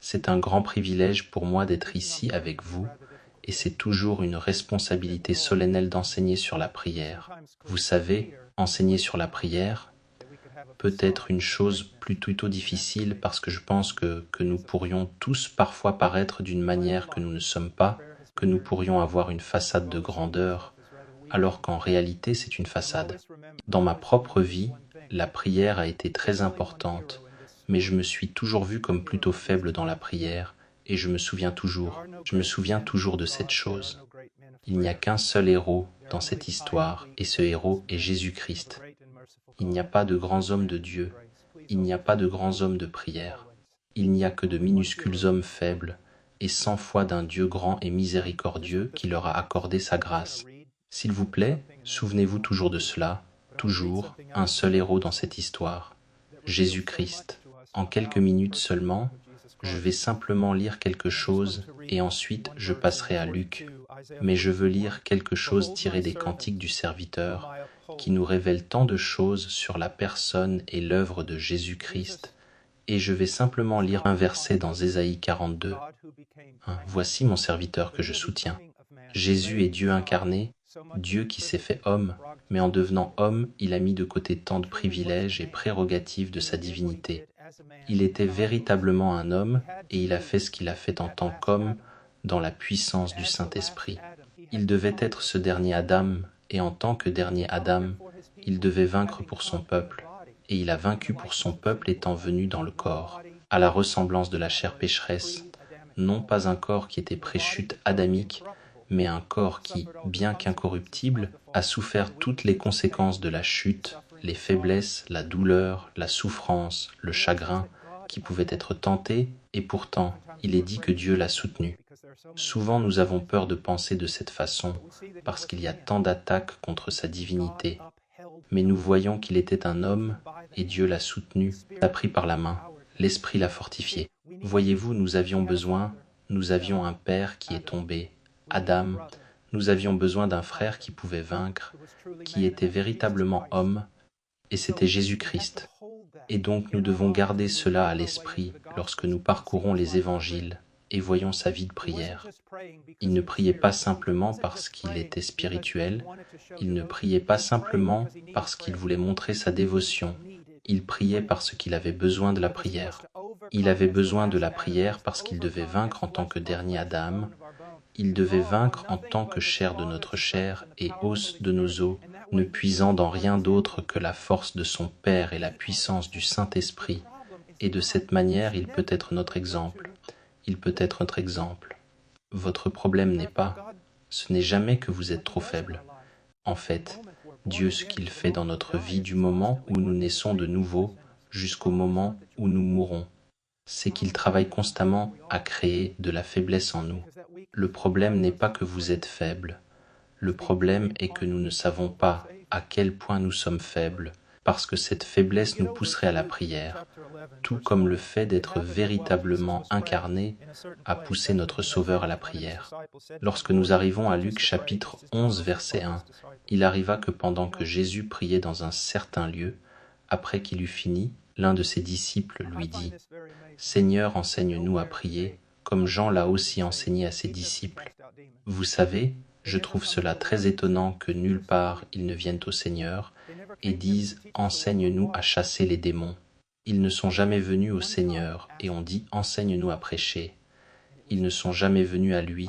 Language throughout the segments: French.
C'est un grand privilège pour moi d'être ici avec vous, et c'est toujours une responsabilité solennelle d'enseigner sur la prière. Vous savez, enseigner sur la prière peut être une chose plutôt difficile parce que je pense que nous pourrions tous parfois paraître d'une manière que nous ne sommes pas, que nous pourrions avoir une façade de grandeur, alors qu'en réalité c'est une façade. Dans ma propre vie, la prière a été très importante, mais je me suis toujours vu comme plutôt faible dans la prière, et je me souviens toujours de cette chose. Il n'y a qu'un seul héros dans cette histoire, et ce héros est Jésus-Christ. Il n'y a pas de grands hommes de Dieu, il n'y a pas de grands hommes de prière, il n'y a que de minuscules hommes faibles, et 100 fois d'un Dieu grand et miséricordieux qui leur a accordé sa grâce. S'il vous plaît, souvenez-vous toujours de cela, toujours un seul héros dans cette histoire, Jésus-Christ. En quelques minutes seulement, je vais simplement lire quelque chose et ensuite je passerai à Luc. Mais je veux lire quelque chose tiré des Cantiques du Serviteur qui nous révèle tant de choses sur la personne et l'œuvre de Jésus-Christ. Et je vais simplement lire un verset dans Ésaïe 42. Voici mon serviteur que je soutiens. Jésus est Dieu incarné, Dieu qui s'est fait homme, mais en devenant homme, il a mis de côté tant de privilèges et prérogatives de sa divinité. Il était véritablement un homme et il a fait ce qu'il a fait en tant qu'homme dans la puissance du Saint-Esprit. Il devait être ce dernier Adam et en tant que dernier Adam, il devait vaincre pour son peuple et il a vaincu pour son peuple étant venu dans le corps, à la ressemblance de la chair pécheresse, non pas un corps qui était pré-chute adamique, mais un corps qui, bien qu'incorruptible, a souffert toutes les conséquences de la chute, les faiblesses, la douleur, la souffrance, le chagrin, qui pouvaient être tentés, et pourtant, il est dit que Dieu l'a soutenu. Souvent nous avons peur de penser de cette façon, parce qu'il y a tant d'attaques contre sa divinité. Mais nous voyons qu'il était un homme, et Dieu l'a soutenu, l'a pris par la main, l'Esprit l'a fortifié. Voyez-vous, nous avions un Père qui est tombé, Adam, nous avions besoin d'un frère qui pouvait vaincre, qui était véritablement homme, et c'était Jésus-Christ. Et donc nous devons garder cela à l'esprit lorsque nous parcourons les évangiles et voyons sa vie de prière. Il ne priait pas simplement parce qu'il était spirituel, il ne priait pas simplement parce qu'il voulait montrer sa dévotion, il priait parce qu'il avait besoin de la prière. Il avait besoin de la prière parce qu'il devait vaincre en tant que dernier Adam, il devait vaincre en tant que chair de notre chair et os de nos os, ne puisant dans rien d'autre que la force de son Père et la puissance du Saint-Esprit. Et de cette manière, il peut être notre exemple. Il peut être notre exemple. Votre problème n'est pas, ce n'est jamais que vous êtes trop faible. En fait, Dieu, ce qu'il fait dans notre vie du moment où nous naissons de nouveau jusqu'au moment où nous mourrons, c'est qu'il travaille constamment à créer de la faiblesse en nous. Le problème n'est pas que vous êtes faible. Le problème est que nous ne savons pas à quel point nous sommes faibles, parce que cette faiblesse nous pousserait à la prière, tout comme le fait d'être véritablement incarné a poussé notre Sauveur à la prière. Lorsque nous arrivons à Luc chapitre 11 verset 1, il arriva que pendant que Jésus priait dans un certain lieu, après qu'il eut fini, l'un de ses disciples lui dit « Seigneur, enseigne-nous à prier, comme Jean l'a aussi enseigné à ses disciples. » Vous savez, je trouve cela très étonnant que nulle part ils ne viennent au Seigneur et disent « Enseigne-nous à chasser les démons ». Ils ne sont jamais venus au Seigneur et ont dit « Enseigne-nous à prêcher ». Ils ne sont jamais venus à lui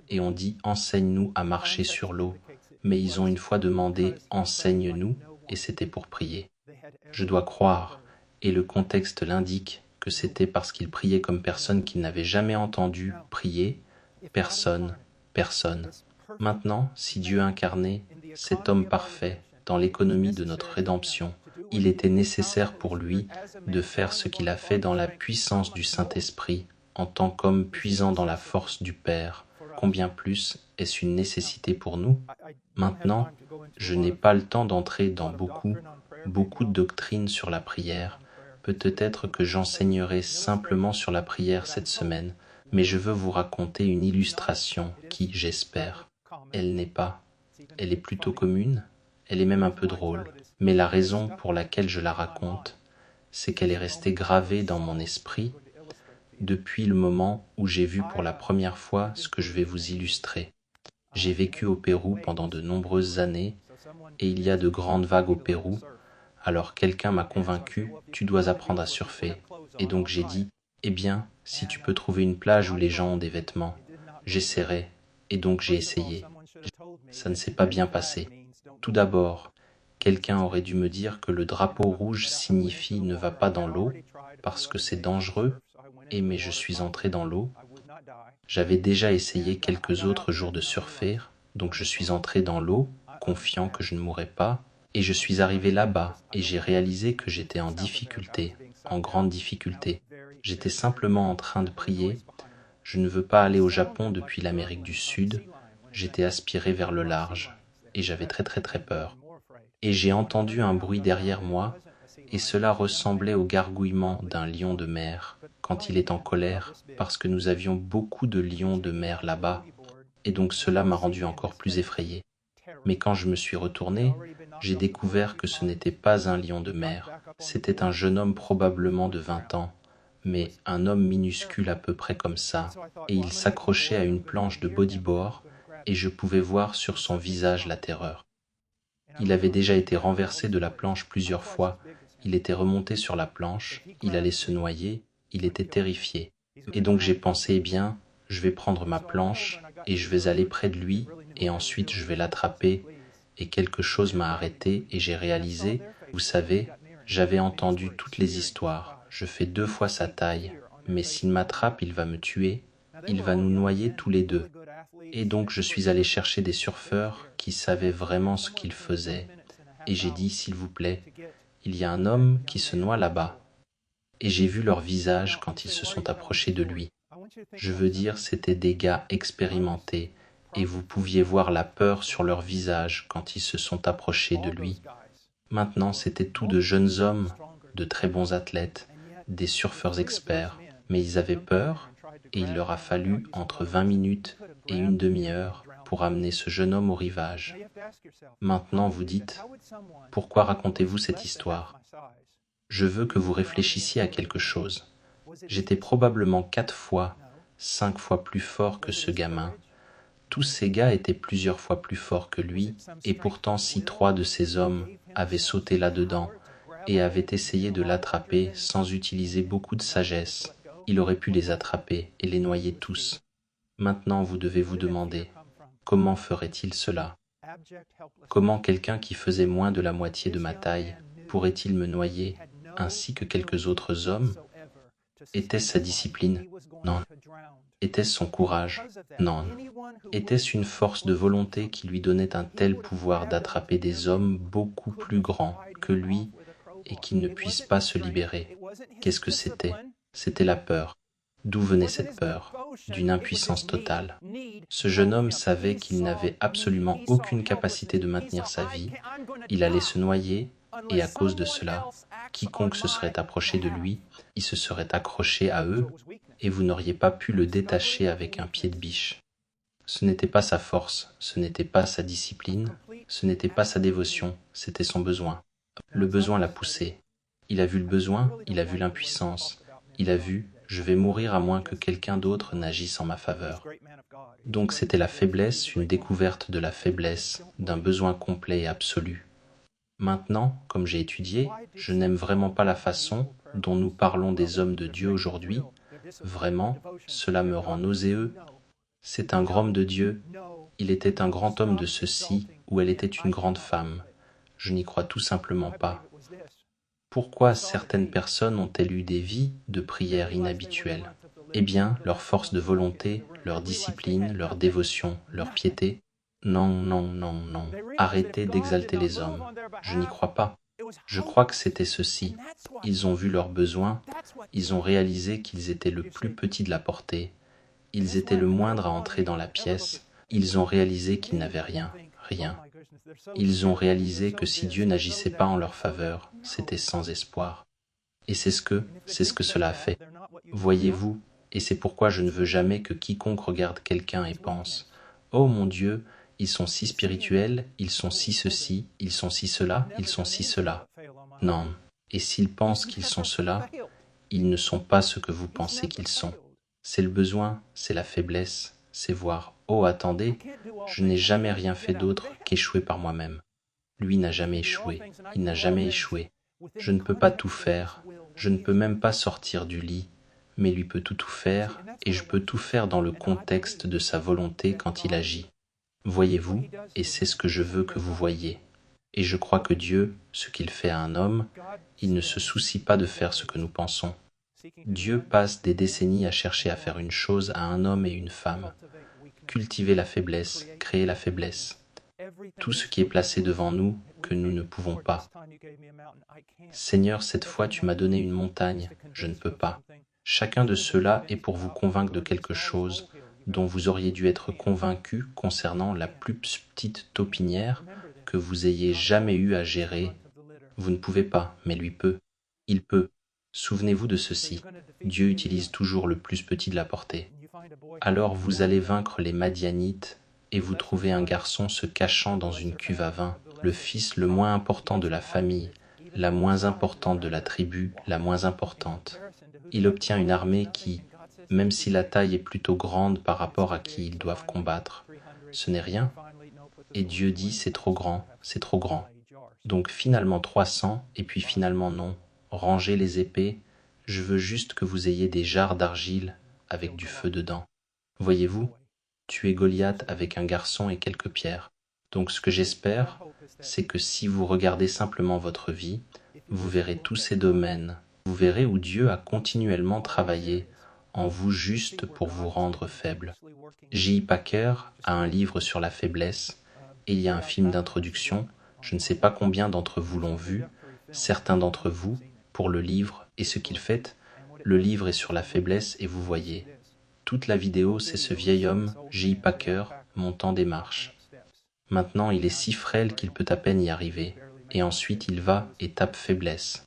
et ont dit « Enseigne-nous à marcher sur l'eau ». Mais ils ont une fois demandé « Enseigne-nous » et c'était pour prier. Je dois croire, et le contexte l'indique, que c'était parce qu'ils priaient comme personne qu'ils n'avaient jamais entendu prier, personne. Maintenant, si Dieu incarné, cet homme parfait, dans l'économie de notre rédemption, il était nécessaire pour lui de faire ce qu'il a fait dans la puissance du Saint-Esprit, en tant qu'homme puisant dans la force du Père. Combien plus est-ce une nécessité pour nous? Maintenant, je n'ai pas le temps d'entrer dans beaucoup de doctrines sur la prière. Peut-être que j'enseignerai simplement sur la prière cette semaine, mais je veux vous raconter une illustration qui, j'espère, elle est plutôt commune, elle est même un peu drôle, mais la raison pour laquelle je la raconte, c'est qu'elle est restée gravée dans mon esprit depuis le moment où j'ai vu pour la première fois ce que je vais vous illustrer. J'ai vécu au Pérou pendant de nombreuses années et il y a de grandes vagues au Pérou, alors quelqu'un m'a convaincu, tu dois apprendre à surfer. Et donc j'ai dit, eh bien, si tu peux trouver une plage où les gens ont des vêtements, j'essaierai. Et donc j'ai essayé. Ça ne s'est pas bien passé. Tout d'abord, quelqu'un aurait dû me dire que le drapeau rouge signifie ne va pas dans l'eau, parce que c'est dangereux, et mais je suis entré dans l'eau. J'avais déjà essayé quelques autres jours de surfer, donc je suis entré dans l'eau, confiant que je ne mourrais pas, et je suis arrivé là-bas, et j'ai réalisé que j'étais en difficulté, en grande difficulté. J'étais simplement en train de prier. Je ne veux pas aller au Japon depuis l'Amérique du Sud. J'étais aspiré vers le large, et j'avais très peur. Et j'ai entendu un bruit derrière moi, et cela ressemblait au gargouillement d'un lion de mer quand il est en colère, parce que nous avions beaucoup de lions de mer là-bas, et donc cela m'a rendu encore plus effrayé. Mais quand je me suis retourné, j'ai découvert que ce n'était pas un lion de mer, c'était un jeune homme probablement de 20 ans, mais un homme minuscule à peu près comme ça, et il s'accrochait à une planche de bodyboard, et je pouvais voir sur son visage la terreur. Il avait déjà été renversé de la planche plusieurs fois, il était remonté sur la planche, il allait se noyer, il était terrifié. Et donc j'ai pensé, eh bien, je vais prendre ma planche et je vais aller près de lui et ensuite je vais l'attraper et quelque chose m'a arrêté et j'ai réalisé, vous savez, j'avais entendu toutes les histoires, je fais 2 fois sa taille, mais s'il m'attrape, il va me tuer, il va nous noyer tous les deux. Et donc je suis allé chercher des surfeurs qui savaient vraiment ce qu'ils faisaient. Et j'ai dit, s'il vous plaît, il y a un homme qui se noie là-bas. Et j'ai vu leur visage quand ils se sont approchés de lui. Je veux dire, c'étaient des gars expérimentés, et vous pouviez voir la peur sur leur visage quand ils se sont approchés de lui. Maintenant, c'étaient tous de jeunes hommes, de très bons athlètes, des surfeurs experts, mais ils avaient peur, et il leur a fallu entre 20 minutes et une demi-heure pour amener ce jeune homme au rivage. Maintenant, vous dites, pourquoi racontez-vous cette histoire? Je veux que vous réfléchissiez à quelque chose. J'étais probablement 4 fois, 5 fois plus fort que ce gamin. Tous ces gars étaient plusieurs fois plus forts que lui, et pourtant si 3 de ces hommes avaient sauté là-dedans et avaient essayé de l'attraper sans utiliser beaucoup de sagesse, il aurait pu les attraper et les noyer tous. Maintenant vous devez vous demander, comment ferait-il cela? Comment quelqu'un qui faisait moins de la moitié de ma taille pourrait-il me noyer, ainsi que quelques autres hommes? Était-ce sa discipline? Non. Était-ce son courage? Non. Était-ce une force de volonté qui lui donnait un tel pouvoir d'attraper des hommes beaucoup plus grands que lui et qui ne puissent pas se libérer? Qu'est-ce que c'était? C'était la peur. D'où venait cette peur? D'une impuissance totale. Ce jeune homme savait qu'il n'avait absolument aucune capacité de maintenir sa vie. Il allait se noyer, et à cause de cela, quiconque se serait approché de lui, il se serait accroché à eux, et vous n'auriez pas pu le détacher avec un pied de biche. Ce n'était pas sa force, ce n'était pas sa discipline, ce n'était pas sa dévotion, c'était son besoin. Le besoin l'a poussé. Il a vu le besoin, il a vu l'impuissance, il a vu « je vais mourir à moins que quelqu'un d'autre n'agisse en ma faveur ». Donc c'était la faiblesse, une découverte de la faiblesse, d'un besoin complet et absolu. Maintenant, comme j'ai étudié, je n'aime vraiment pas la façon dont nous parlons des hommes de Dieu aujourd'hui. Vraiment, cela me rend nauséeux. C'est un grand homme de Dieu. Il était un grand homme de ceci, ou elle était une grande femme. Je n'y crois tout simplement pas. Pourquoi certaines personnes ont-elles eu des vies de prière inhabituelles? Eh bien, leur force de volonté, leur discipline, leur dévotion, leur piété. Non. Arrêtez d'exalter les hommes. Je n'y crois pas. Je crois que c'était ceci. Ils ont vu leurs besoins, ils ont réalisé qu'ils étaient le plus petit de la portée, ils étaient le moindre à entrer dans la pièce, ils ont réalisé qu'ils n'avaient rien. Ils ont réalisé que si Dieu n'agissait pas en leur faveur, c'était sans espoir. Et c'est ce que cela a fait. Voyez-vous, et c'est pourquoi je ne veux jamais que quiconque regarde quelqu'un et pense « Oh mon Dieu, ils sont si spirituels, ils sont si ceci, ils sont si cela, ils sont si cela. » Non, et s'ils pensent qu'ils sont cela, Ils ne sont pas ce que vous pensez qu'ils sont. C'est le besoin, c'est la faiblesse, c'est voir « Oh, attendez, je n'ai jamais rien fait d'autre qu'échouer par moi-même. » Lui n'a jamais échoué, il n'a jamais échoué. Je ne peux pas tout faire, je ne peux même pas sortir du lit, mais lui peut tout faire, et je peux tout faire dans le contexte de sa volonté quand il agit. Voyez-vous, et c'est ce que je veux que vous voyiez. Et je crois que Dieu, ce qu'il fait à un homme, il ne se soucie pas de faire ce que nous pensons. Dieu passe des décennies à chercher à faire une chose à un homme et une femme. Cultiver la faiblesse, créer la faiblesse. Tout ce qui est placé devant nous, que nous ne pouvons pas. Seigneur, cette fois tu m'as donné une montagne, je ne peux pas. Chacun de ceux-là est pour vous convaincre de quelque chose dont vous auriez dû être convaincu concernant la plus petite taupinière que vous ayez jamais eu à gérer. Vous ne pouvez pas, mais lui peut. Il peut. Souvenez-vous de ceci. Dieu utilise toujours le plus petit de la portée. Alors vous allez vaincre les Madianites et vous trouvez un garçon se cachant dans une cuve à vin, le fils le moins important de la famille, la moins importante de la tribu, la moins importante. Il obtient une armée qui, même si la taille est plutôt grande par rapport à qui ils doivent combattre, ce n'est rien. Et Dieu dit c'est trop grand, c'est trop grand. Donc finalement 300, et puis finalement non. Rangez les épées, je veux juste que vous ayez des jarres d'argile avec du feu dedans. Voyez-vous, tuer Goliath avec un garçon et quelques pierres. Donc ce que j'espère, c'est que si vous regardez simplement votre vie, vous verrez tous ces domaines. Vous verrez où Dieu a continuellement travaillé en vous juste pour vous rendre faible. J.I. Packer a un livre sur la faiblesse et il y a un film d'introduction. Je ne sais pas combien d'entre vous l'ont vu, certains d'entre vous, pour le livre et ce qu'il fait. Le livre est sur la faiblesse et vous voyez. Toute la vidéo, c'est ce vieil homme, J.I. Packer, montant des marches. Maintenant, il est si frêle qu'il peut à peine y arriver. Et ensuite, il va et tape faiblesse.